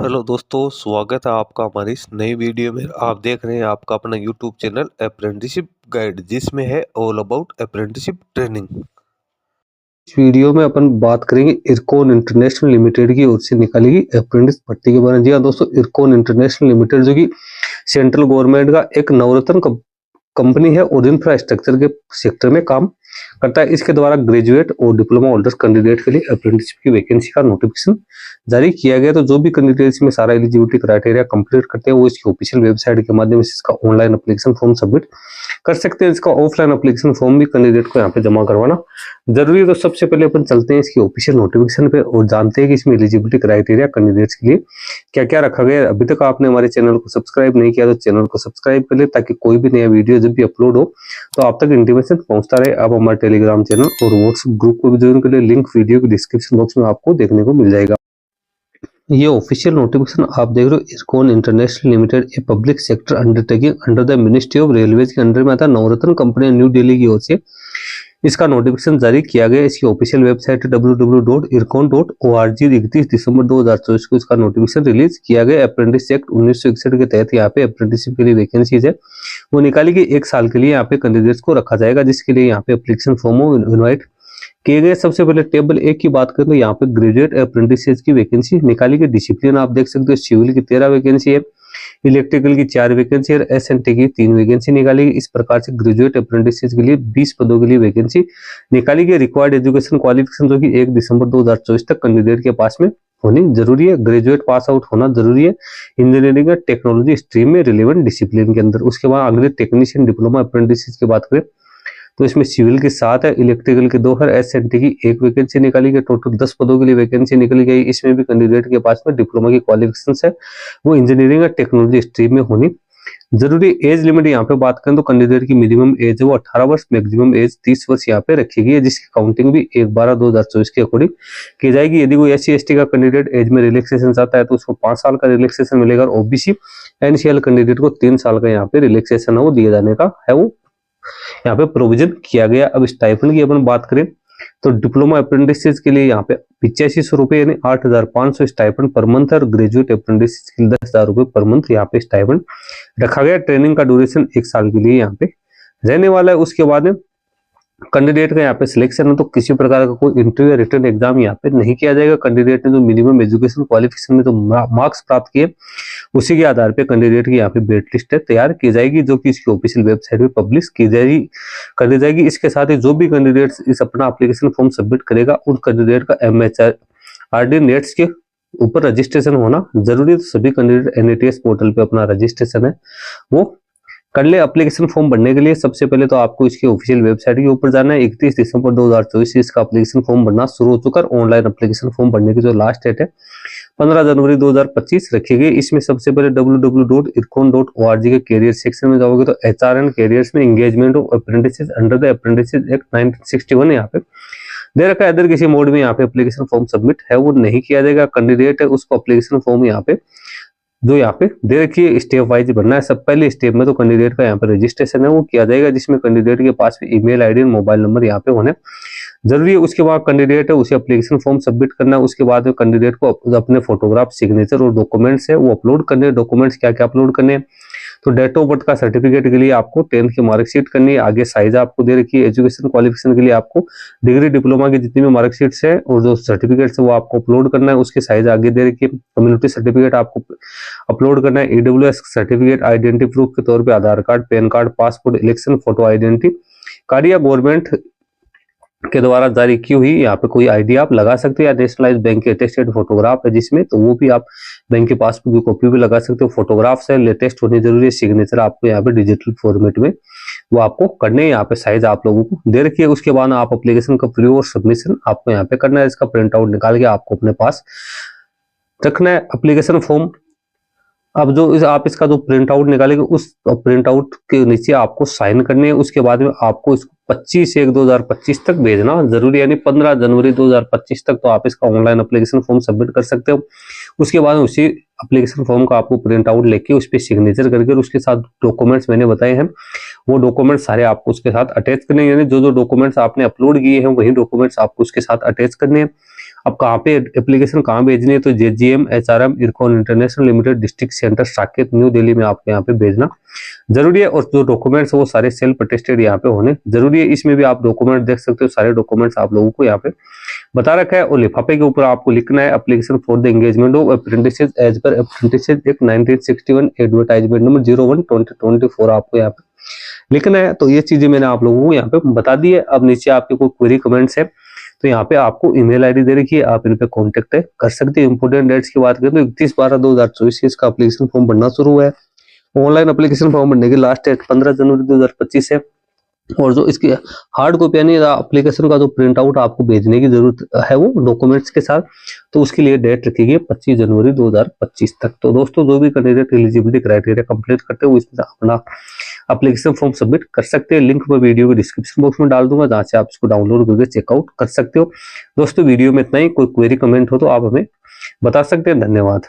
Hello दोस्तों, स्वागत है आपका हमारी इस नई वीडियो में। आप देख रहे हैं आपका अपना यूट्यूब चैनल अप्रेंटिसशिप गाइड, जिसमें है ऑल अबाउट अप्रेंटिसशिप ट्रेनिंग। इस वीडियो में अपन बात करेंगे इरकॉन इंटरनेशनल लिमिटेड की ओर से निकाली गई अप्रेंटिस भर्ती के बारे में। जी हाँ दोस्तों, इरकॉन इंटरनेशनल लिमिटेड जो कि सेंट्रल गवर्नमेंट का एक नवरत्न कंपनी है और इंफ्रास्ट्रक्चर के सेक्टर में काम करता है। इसके द्वारा ग्रेजुएट और डिप्लोमा होल्डर्स कैंडिडेट के लिए अप्रेंटिसशिप की वैकेंसी का नोटिफिकेशन जारी किया गया। तो जो भी कैंडिडेट इसमें सारा एलिजिबिलिटी क्राइटेरिया कंप्लीट करते हैं वो इसकी ऑफिशियल वेबसाइट के माध्यम से इसका ऑनलाइन एप्लीकेशन फॉर्म सबमिट कर सकते हैं। इसका ऑफलाइन एप्लीकेशन फॉर्म भी कैंडिडेट को यहाँ पे जमा करवाना जरूरी है। तो सबसे पहले अपन चलते हैं इसकी ऑफिशियल नोटिफिकेशन पे और जानते हैं कि इसमें एलिजिबिलिटी क्राइटेरिया कैंडिडेट्स के लिए क्या क्या रखा गया है। अभी तक आपने हमारे चैनल को सब्सक्राइब नहीं किया तो चैनल को सब्सक्राइब कर ले, ताकि कोई भी नया वीडियो जब भी अपलोड हो तो आप तक इंटीमेशन पहुंचता रहे। आप हमारे टेलीग्राम चैनल और व्हाट्सएप ग्रुप को भी ज्वाइन कर ले, लिंक वीडियो के डिस्क्रिप्शन बॉक्स में आपको देखने को मिल जाएगा। ये ऑफिशियल नोटिफिकेशन आप देख रहे हो, IRCON international limited a public sector undertaking under the ministry of railways के अंडर में आता है। नवरत्न कंपनी न्यू दिल्ली की ओर से इसका नोटिफिकेशन जारी किया गया। इसकी ऑफिशियल वेबसाइट www.ircon.org 31 दिसंबर 2024 को इसका नोटिफिकेशन रिलीज किया गया। अप्रेंटिस एक्ट 1961 के तहत यहाँ पे अप्रेंटिसशिप के लिए वैकेंसीज है वो निकाली गई। 1 साल के लिए यहाँ पे कैंडिडेट्स को रखा जाएगा, जिसके लिए यहाँ पे एप्लीकेशन फॉर्म इनवाइट किए गए। सबसे पहले टेबल 1 की बात करें तो यहाँ पे ग्रेजुएट अप्रेंटिसेस की वैकेंसी निकाली गई। डिसिप्लिन आप देख सकते हो, सिविल की 13 वैकेंसी है, इलेक्ट्रिकल की 4 वैकेंसी और एसएनटी की 3 वैकेंसी निकाली गई। इस प्रकार से ग्रेजुएट अप्रेंटिसेस के लिए 20 पदों के लिए वैकेंसी निकाली गई। रिक्वायर्ड एजुकेशन क्वालिफिकेशन जो कि 1 दिसंबर 2024 तक कैंडिडेट के पास में होनी जरूरी है। ग्रेजुएट पास आउट होना जरूरी है इंजीनियरिंग या टेक्नोलॉजी स्ट्रीम में रिलेवेंट डिसिप्लिन के अंदर। उसके बाद अगले टेक्नीशियन डिप्लोमा अप्रेंटिसेस की बात करें तो इसमें सिविल के 7 है, इलेक्ट्रिकल के 2 है, एसएनटी की 1 वैकेंसी निकाली गई। टोटल 10 पदों के लिए वैकेंसी निकली गई। इसमें भी कैंडिडेट के पास में डिप्लोमा की क्वालिफिकेशन है वो इंजीनियरिंग या टेक्नोलॉजी स्ट्रीम में होनी जरूरी। एज लिमिट यहाँ पे बात करें तो कैंडिडेट की मिनिमम एज है वो 18 वर्ष, मैक्सिमम एज 30 वर्ष यहाँ पे रखी गई है, जिसकी काउंटिंग भी 1/12/2024 के अकॉर्डिंग की जाएगी। यदि कोई SC/ST का कैंडिडेट एज में रिलैक्सेशन चाहता है तो उसको 5 साल का रिलैक्सेशन मिलेगा। और ओबीसी NCL कैंडिडेट को 3 साल का यहाँ पे रिलैक्सेशन है वो दिए जाने का है वो यहाँ पे प्रोविजन किया गया। अब स्टाइपेंड की अपन बात करें तो डिप्लोमा अप्रेंटिसेस के लिए यहाँ पे 8500 रुपए यानी 8500 स्टाइपेंड पर मंथ और ग्रेजुएट अप्रेंटिस के लिए 10,000 रुपए पर मंथ यहाँ पे स्टाइपेंड रखा गया। ट्रेनिंग का ड्यूरेशन 1 साल के लिए यहाँ पे रहने वाला है। उसके बाद कैंडिडेट का यहाँ पे सिलेक्शन है तो किसी प्रकार का कोई इंटरव्यू या रिटर्न एग्जाम यहाँ पे नहीं किया जाएगा। कैंडिडेट ने जो मिनिमम एजुकेशन क्वालिफिकेशन में जो मार्क्स प्राप्त किए उसी के आधार पे कैंडिडेट की यहाँ पे मेरिट लिस्ट तैयार की जाएगी, जो कि इसकी ऑफिशियल वेबसाइट पे पब्लिश की जाएगी कर दी जाएगी। इसके साथ ही जो भी कैंडिडेट इस अपना एप्लीकेशन फॉर्म सबमिट करेगा उन कैंडिडेट का MHRD नेट्स के ऊपर रजिस्ट्रेशन होना जरूरी है। तो सभी कैंडिडेट NATS पोर्टल पे अपना रजिस्ट्रेशन है वो कर ले। एप्लीकेशन फॉर्म भरने के लिए सबसे पहले तो आपको इसकी ऑफिशियल वेबसाइट के ऊपर जाना है। 31 दिसंबर 2024 से इसका एप्लीकेशन फॉर्म भरना शुरू हो चुका है। ऑनलाइन एप्लीकेशन फॉर्म भरने की जो लास्ट डेट है 15 जनवरी 2025 रखी गई। इसमें सबसे पहले www.ircon.org के कैरियर सेक्शन में जाओगे तो HR एंड कैरियर्स में engagement of apprentices under the apprentices act 1961 यहाँ पे दे रखा है। अदर किसी मोड में यहाँ पे एप्लीकेशन फॉर्म सबमिट है वो नहीं किया जाएगा। कैंडिडेट है उसको एप्लीकेशन फॉर्म यहाँ पे जो यहाँ पे दे रखी है स्टेप वाइज भरना है। सब पहले स्टेप में तो कैंडिडेट का यहाँ पे रजिस्ट्रेशन है वो किया जाएगा, जिसमें कैंडिडेट के पास में ईमेल आईडी और मोबाइल नंबर यहाँ पे होने जरूरी है। उसके बाद कैंडिडेट है उसे एप्लीकेशन फॉर्म सबमिट करना है। उसके बाद कैंडिडेट को अपने फोटोग्राफ, सिग्नेचर और डॉक्यूमेंट्स है वो अपलोड करने हैं। डॉक्यूमेंट्स क्या क्या अपलोड करने हैं तो डेट ऑफ बर्थ का सर्टिफिकेट के लिए आपको 10th की मार्कशीट करनी है। आगे साइज आपको दे रखी है। एजुकेशन क्वालिफिकेशन के लिए आपको डिग्री डिप्लोमा की जितनी भी मार्कशीट्स है और जो सर्टिफिकेट्स है वो आपको अपलोड करना है। उसके साइज आगे दे रखी है। कम्युनिटी सर्टिफिकेट आपको अपलोड करना है। EWS सर्टिफिकेट, आइडेंटिटी प्रूफ के तौर पर Aadhaar card, PAN card, passport, election photo identity card या गवर्नमेंट के द्वारा जारी की हुई यहाँ पे कोई आईडी आप लगा सकते हो, या नेशनलाइज बैंक के अटेस्टेड फोटोग्राफ है जिसमें तो वो भी आप बैंक के पासबुक की कॉपी भी लगा सकते हो। फोटोग्राफ्स है लेटेस्ट होनी जरूरी है। सिग्नेचर आपको यहाँ पे डिजिटल फॉर्मेट में वो आपको करने हैं। यहाँ पे साइज आप लोगों को दे रखी है। उसके बाद आप एप्लीकेशन का प्री और सबमिशन आपको यहाँ पे करना है। इसका प्रिंट आउट निकाल के आपको अपने पास रखना है एप्लीकेशन फॉर्म। अब जो आप इसका जो प्रिंट आउट निकालेंगे उस प्रिंट आउट के नीचे आपको साइन करने हैं। उसके बाद में आपको इसको 25/1/2025 तक भेजना जरूरी है, यानी 15 जनवरी 2025 तक तो आप इसका ऑनलाइन एप्लीकेशन फॉर्म सबमिट कर सकते हो। उसके बाद उसी एप्लीकेशन फॉर्म का आपको प्रिंट आउट लेके उस पर सिग्नेचर करके उसके साथ डॉक्यूमेंट्स मैंने बताए हैं वो डॉक्यूमेंट्स सारे आपको उसके साथ अटैच करने हैं। यानी जो जो डॉक्यूमेंट्स आपने अपलोड किए हैं वही डॉक्यूमेंट्स आपको उसके साथ अटैच करने हैं। अब कहाँ पे एप्लीकेशन कहाँ भेजनी है, तो JGM HRM IRCON international limited district centre Saket new Delhi में आपको यहाँ पे भेजना जरूरी है। और जो डॉक्यूमेंट्स वो सारे सेल्फ अटेस्टेड यहाँ पे होने जरूरी है। इसमें भी आप डॉक्यूमेंट देख सकते हो, सारे डॉक्यूमेंट्स आप लोगों को यहाँ पे बता रखा है। और लिफाफे के ऊपर आपको लिखना है application for the engagement of apprentices as per apprentices act 1961 advertisement number 01/2024 आपको यहाँ पे लिखना है। तो ये चीजें मैंने आप लोगों को यहाँ पे बता दी है। अब नीचे आपके कोई क्वेरी कमेंट्स है तो यहाँ पे आपको ईमेल आईडी दे रखी है, आप इन पे कांटेक्ट कर सकते हैं। इंपोर्टेंट डेट्स की बात करें तो 31/12/2024 इसका एप्लीकेशन फॉर्म भरना शुरू हुआ है। ऑनलाइन एप्लीकेशन फॉर्म भरने की लास्ट डेट 15 जनवरी 2025 है। और जो इसकी हार्ड कॉपी यानी एप्लीकेशन का जो प्रिंट आउट आपको भेजने की जरूरत है वो डॉक्यूमेंट्स के साथ, तो उसके लिए डेट रखी गई है 25 जनवरी 2025 तक। तो दोस्तों जो भी कैंडिडेट एलिजिबिलिटी क्राइटेरिया कंप्लीट करते हैं वो इसमें अपना एप्लीकेशन फॉर्म सबमिट कर सकते हैं। लिंक मैं वीडियो के डिस्क्रिप्शन बॉक्स में डाल दूंगा, जहां से आप इसको डाउनलोड करके चेकआउट कर सकते हो। दोस्तों वीडियो में इतना ही, कोई क्वेरी कमेंट हो तो आप हमें बता सकते हैं। धन्यवाद।